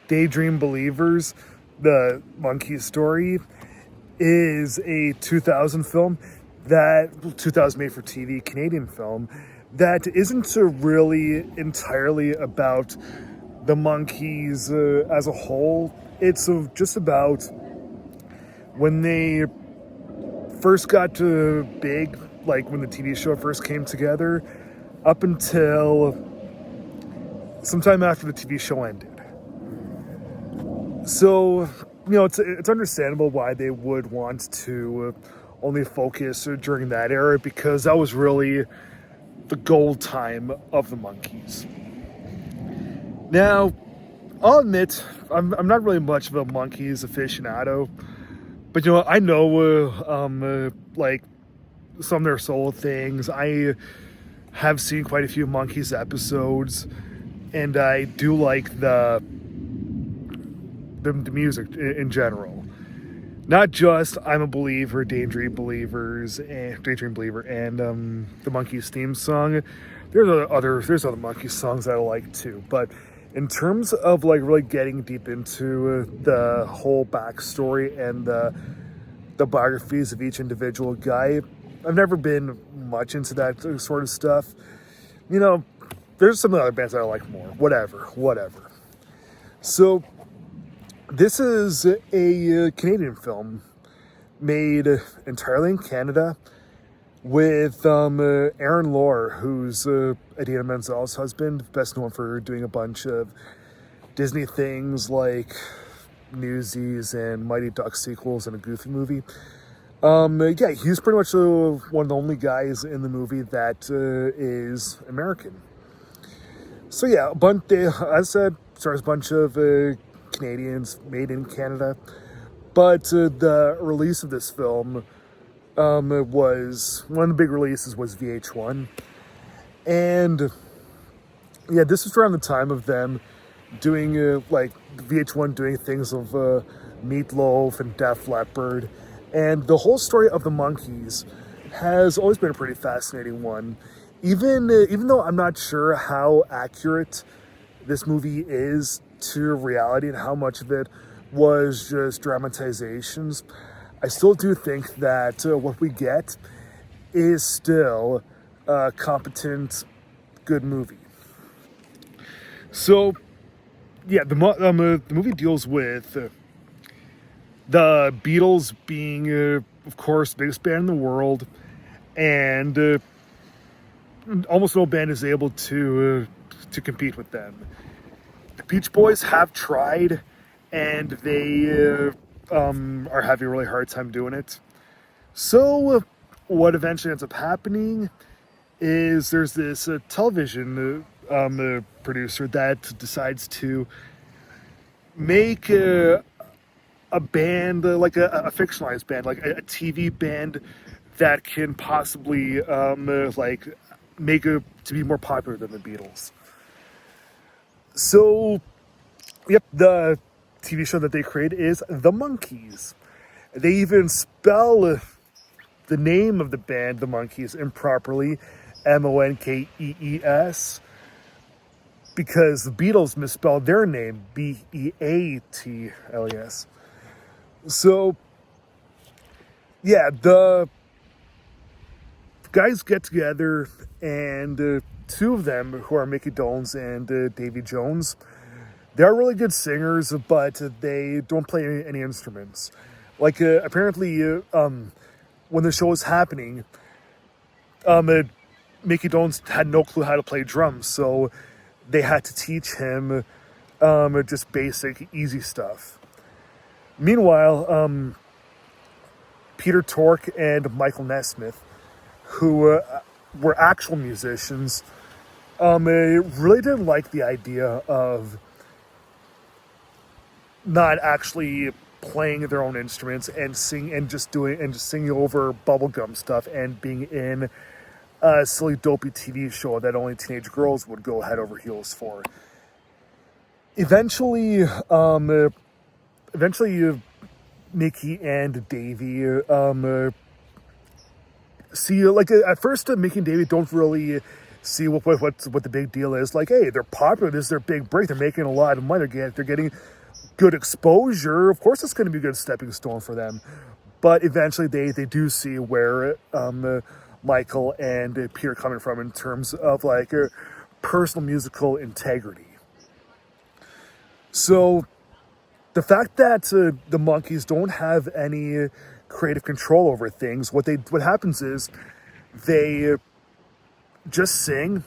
Daydream Believers, the Monkees story, is a 2000 film that 2000 made for TV Canadian film that isn't really entirely about the Monkees as a whole. It's just about when they first got to big, like when the TV show first came together, up until sometime after the TV show ended. So, it's understandable why they would want to only focus during that era, because that was really the gold time of the Monkees. Now, I'll admit, I'm not really much of a Monkees aficionado, but I know like some of their solo things. I have seen quite a few Monkees episodes, and I do like the music in general. Not just I'm a Believer, Daydream Believer, and the Monkees theme song. There's other Monkees songs that I like too. But in terms of like really getting deep into the whole backstory and the biographies of each individual guy, I've never been much into that sort of stuff. There's some other bands that I like more. Whatever. So this is a Canadian film made entirely in Canada with Aaron Lohr, who's Idina Menzel's husband, best known for doing a bunch of Disney things like Newsies and Mighty Ducks sequels and a Goofy movie. He's pretty much one of the only guys in the movie that is American. So yeah, as I said, stars a bunch of Canadians made in Canada, but the release of this film was one of the big releases was VH1, and yeah, this was around the time of them doing like VH1 doing things of Meatloaf and Def Leppard, and the whole story of the Monkees has always been a pretty fascinating one. Even though I'm not sure how accurate this movie is to reality and how much of it was just dramatizations, I still do think that what we get is still a competent, good movie. So, yeah, the movie deals with the Beatles being, of course, the biggest band in the world, and almost no band is able to compete with them. The Beach Boys have tried, and they are having a really hard time doing it. So what eventually ends up happening is there's this television producer that decides to make a band, like a fictionalized band, like a TV band that can possibly make it to be more popular than the Beatles. So, yep, the TV show that they create is The Monkees. They even spell the name of the band, The Monkees, improperly, Monkees, because the Beatles misspelled their name, Beatles. So, yeah, the guys get together, and two of them, who are Mickey Dolenz and Davy Jones, they're really good singers, but they don't play any instruments. Like, apparently, when the show was happening, Mickey Dolenz had no clue how to play drums, so they had to teach him just basic, easy stuff. Meanwhile, Peter Tork and Michael Nesmith, who were actual musicians, really didn't like the idea of not actually playing their own instruments and singing over bubblegum stuff and being in a silly dopey TV show that only teenage girls would go head over heels for. Eventually, Mickey and Davy see, like, at first Mickey and Davy don't really see what the big deal is. Like, hey, they're popular. This is their big break. They're making a lot of money. They're getting good exposure. Of course, it's going to be a good stepping stone for them. But eventually, they do see where Michael and Peter are coming from in terms of like personal musical integrity. So the fact that the Monkees don't have any creative control over things, what happens is they just sing,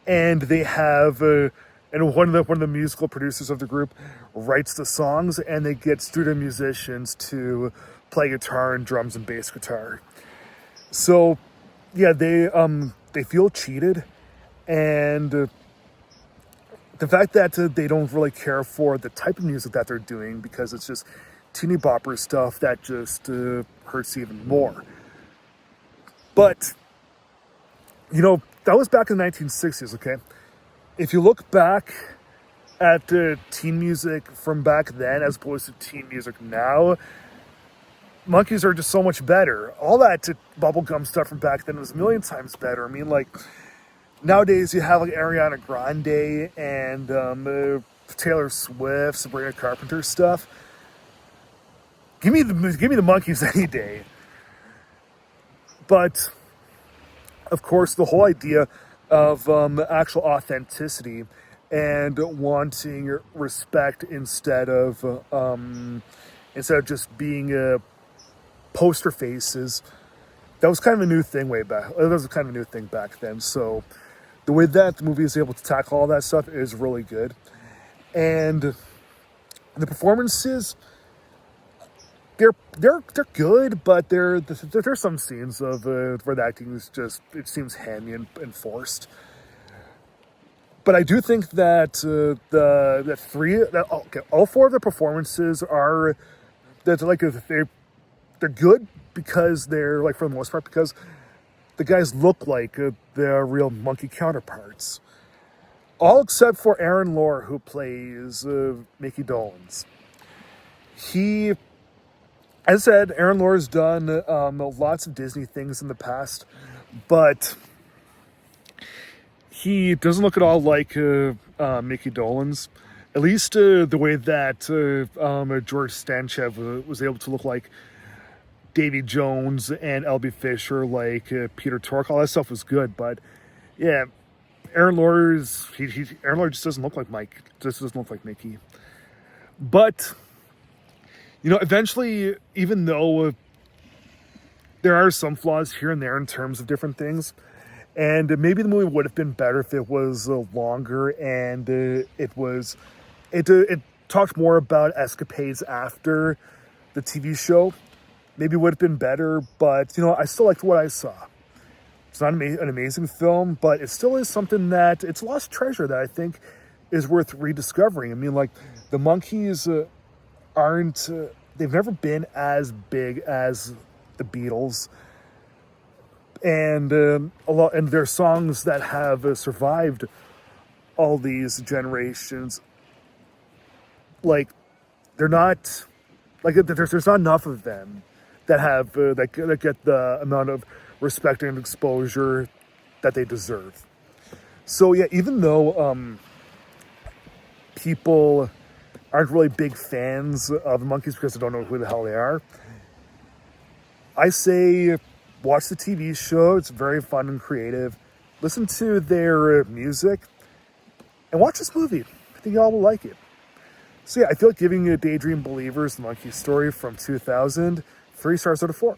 and they have and one of the musical producers of the group writes the songs, and they get studio musicians to play guitar and drums and bass guitar. So yeah, they feel cheated, and the fact that they don't really care for the type of music that they're doing, because it's just teeny bopper stuff, that just hurts even more. But, you know, that was back in the 1960s, okay? If you look back at teen music from back then as opposed to teen music now, Monkees are just so much better. All that bubblegum stuff from back then was a million times better. I mean, like, nowadays you have like Ariana Grande and Taylor Swift, Sabrina Carpenter stuff. Give me the Monkees any day. But of course, the whole idea of actual authenticity and wanting respect instead of just being poster faces, that was kind of a new thing back then. So the way that the movie is able to tackle all that stuff is really good. And the performances, they're good, but there's some scenes of where the acting is just, it seems hammy and forced. But I do think that all four of the performances are they're good, because they're, like, for the most part, because the guys look like their real Monkee counterparts. All except for Aaron Lohr, who plays Mickey Dolenz. As I said, Aaron Lohr has done lots of Disney things in the past, but he doesn't look at all like Mickey Dolenz. At least the way that George Stanchev was able to look like Davy Jones and L.B. Fisher, like Peter Tork. All that stuff was good, but yeah, Aaron Lohr just doesn't look like Mike. Just doesn't look like Mickey. But you know, eventually, even though there are some flaws here and there in terms of different things, and maybe the movie would have been better if it was longer, and it talked more about escapades after the TV show. Maybe it would have been better, but, you know, I still liked what I saw. It's not an amazing film, but it still is something that, it's lost treasure that I think is worth rediscovering. I mean, like, the Monkees they've never been as big as the Beatles. And and their songs that have survived all these generations, like, they're not, like, there's not enough of them that have that get the amount of respect and exposure that they deserve. So yeah, even though people aren't really big fans of the Monkees because they don't know who the hell they are, I say watch the TV show. It's very fun and creative. Listen to their music and watch this movie. I think y'all will like it. So yeah, I feel like giving Daydream Believers, the Monkee story from 2000, 3 stars out of 4.